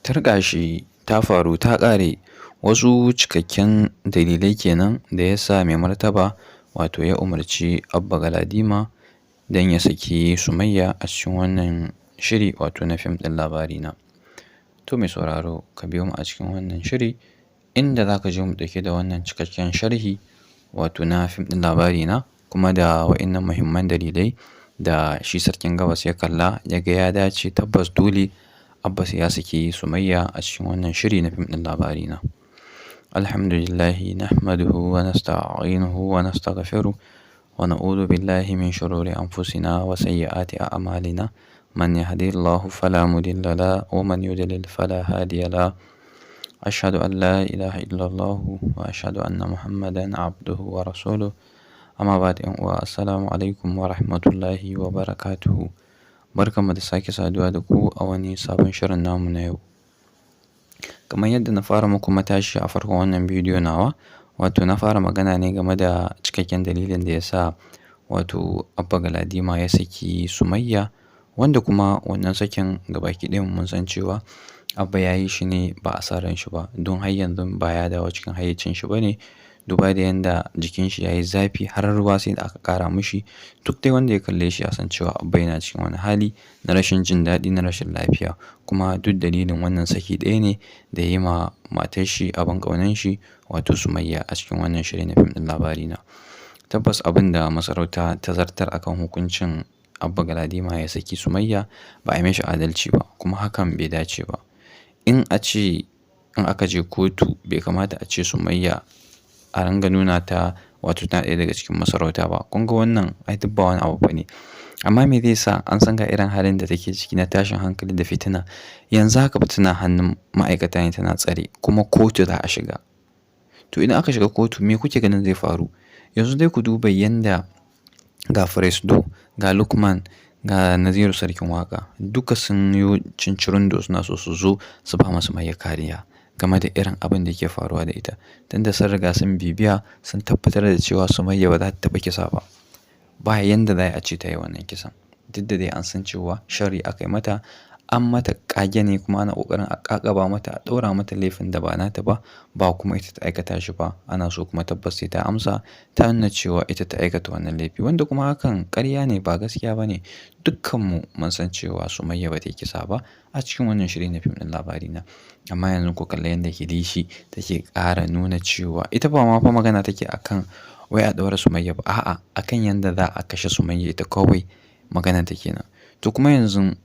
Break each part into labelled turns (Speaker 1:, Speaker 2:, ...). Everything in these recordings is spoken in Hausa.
Speaker 1: Targashi ta faru ta ƙare. Wasu cikakken dalilai kenan da ya sa Mai Martaba wato ya umarci Abba Galadima don ya saki Sumayya a cikin wannan shiri wato na fim ɗin Labarina. To mai sauraro ka biyo mu a cikin wannan shiri inda za ka je mu ɗauke da wannan cikakken sharhi wato na fim ɗin Labarina kuma da wa'innan muhimman dalilai da shi Sarkin Gabas ya kalla ya ga ya dace tabbas dole Abbas ya saki Sumayya a cikin wannan shiri na fim ɗin Labarina. Alhamdulillahi nahmaduhu wa nasta'inuhu wa nastaghfiruh wa na'udhu billahi min shururi anfusina wa sayyiati a'malina. Man yahdihillahu fala mudilla lahu wa man yudlil fala hadiya lahu. Ashhadu an la ilaha illallah wa ashhadu anna Muhammadan abduhu wa rasuluh. Amma ba'd, assalamu alaikum wa rahmatullahi wa barakatuhu. Barkanmu da sake saduwa da ku a wani sabon shirin namu na yau. Kamar yadda na fara muku matashi a farkon wannan bidiyo nawa, wato na fara magana ne game da cikakken dalilin da ya sa wato Abba Galadima ya saki Sumayya, wanda kuma wannan sakin gabaki ɗayan mun san cewa Abba ya yi shi ne ba a sa ran shi ba, don har yanzu ba ya dawo cikin hayyacin shi ba ne. Duba da yanda jikin shi ya yi zafi har ruwa sai da aka ƙara mishi. Duk dai wanda ya kalle shi ya san cewa Abba yana cikin wani hali na rashin jin daɗi, na rashin lafiya, kuma duk dalilin wannan saki ɗaya ne da ya yi ma matar shi abin ƙaunar shi wato Sumayya a cikin wannan shiri na fim ɗin Labarina. Tabbas abin da masarauta ta zartar akan hukuncin Abba Galadima ya saki Sumayya ba a yi mishi adalci ba, kuma hakan bai dace ba. In aka je kotu bai kamata a ce Sumayya a ranga nuna ta wato tana ɗaya daga cikin masarauta ba. Kun ga wannan ai duk ba wani abu ba ne. Amma me zai sa an san ga irin halin da take ciki na tashin hankali da fitina, yanzu haka tana hannun ma'aikata ne tana tsare, kuma kotu za a shiga. To idan aka shiga kotu me kuke ganin zai faru? Yanzu dai ku duba yanda ga Presdo, ga Lukman, ga Naziru Sarkin Waƙa duka sun yi cincirindo suna so su zo su ba ma Sumayya kariya game da irin abin da ke faruwa da ita. Tunda sun riga sun bibiya sun tabbatar da cewa Sumayya ba za ta taɓa kisa ba. Ba yanda za a ce ta yi wannan kisan. Duk da dai an san cewa sharri aka yi mata, an mata ƙage ne, kuma ana ƙoƙarin a ƙaƙaba mata, a ɗora mata laifin da ba nata ba, ba kuma ita ta aikata shi ba. Ana so kuma tabbas sai ta amsa ta nuna cewa ita ta aikata wannan laifi, wanda kuma hakan ƙarya ne, ba gaskiya ba ne. Dukkanmu mun san cewa Sumayya ba ta yi kisa ba a cikin wannan shiri na fim ɗin Labarina. Amma yanzu ku kalla yanda Kilishi take ƙara nuna cewa ita ba ma fa magana take akan wai a ɗaura Sumayya ba, a'a akan yanda za a kashe Sumayya ita kawai maganar ta kenan. To kuma yanzu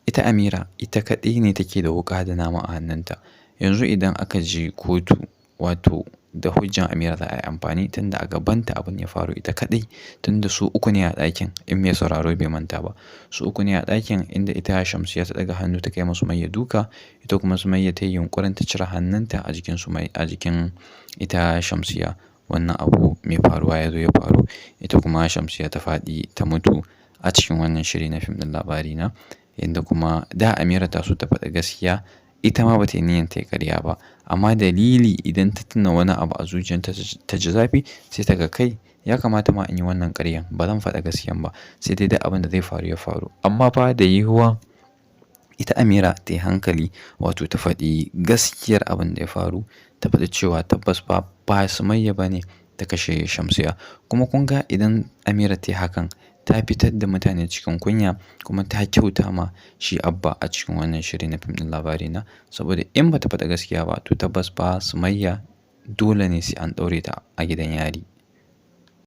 Speaker 1: ita Amira ita kaɗai ne take da wuƙa da nama a hannunta. Yanzu idan aka je kotu wato da hujjan Amira za a yi amfani, tunda a gabanta abin ya faru ita kaɗai, tunda su uku ne a ɗakin in mai sauraro bai manta ba. Su uku ne a ɗakin, inda ita Shamsiyya ta ɗaga hannu ta kai ma Sumayya duka, ita kuma Sumayya ta yi yunƙurin ta cire hannunta a jikin ita Shamsiyya. Wannan abu mai faruwa ya zo ya faru, ita kuma Shamsiyya ta faɗi ta mutu a cikin wannan shiri na fim ɗin Labarina. Inda kuma da Amira ta so ta faɗi gaskiya, ita ma ba ta yi niyyar ta yi ƙarya ba, amma dalili idan ta tuna wani abu a zuciyarta ta ji zafi, sai ta ga kai ya kamata ma in yi wannan ƙaryan, ba zan faɗa gaskiyan ba, sai dai da abin da zai faru ya faru. Amma fa da yiwuwa ita Amira ta yi hankali wato ta faɗi gaskiyar abin da ya faru, ta faɗi cewa tabbas ba Sumayya ba ne ta kashe Shamsiyya. Kuma kun ga idan Amira ta yi hakan, ta fitar da mutane cikin kunya, kuma ta kyauta ma shi Abba a cikin wannan shiri na fim ɗin Labarina. Saboda in ba ta faɗa gaskiya ba to tabbas ba Sumayya dole ne sai an ɗaure ta a gidan yari.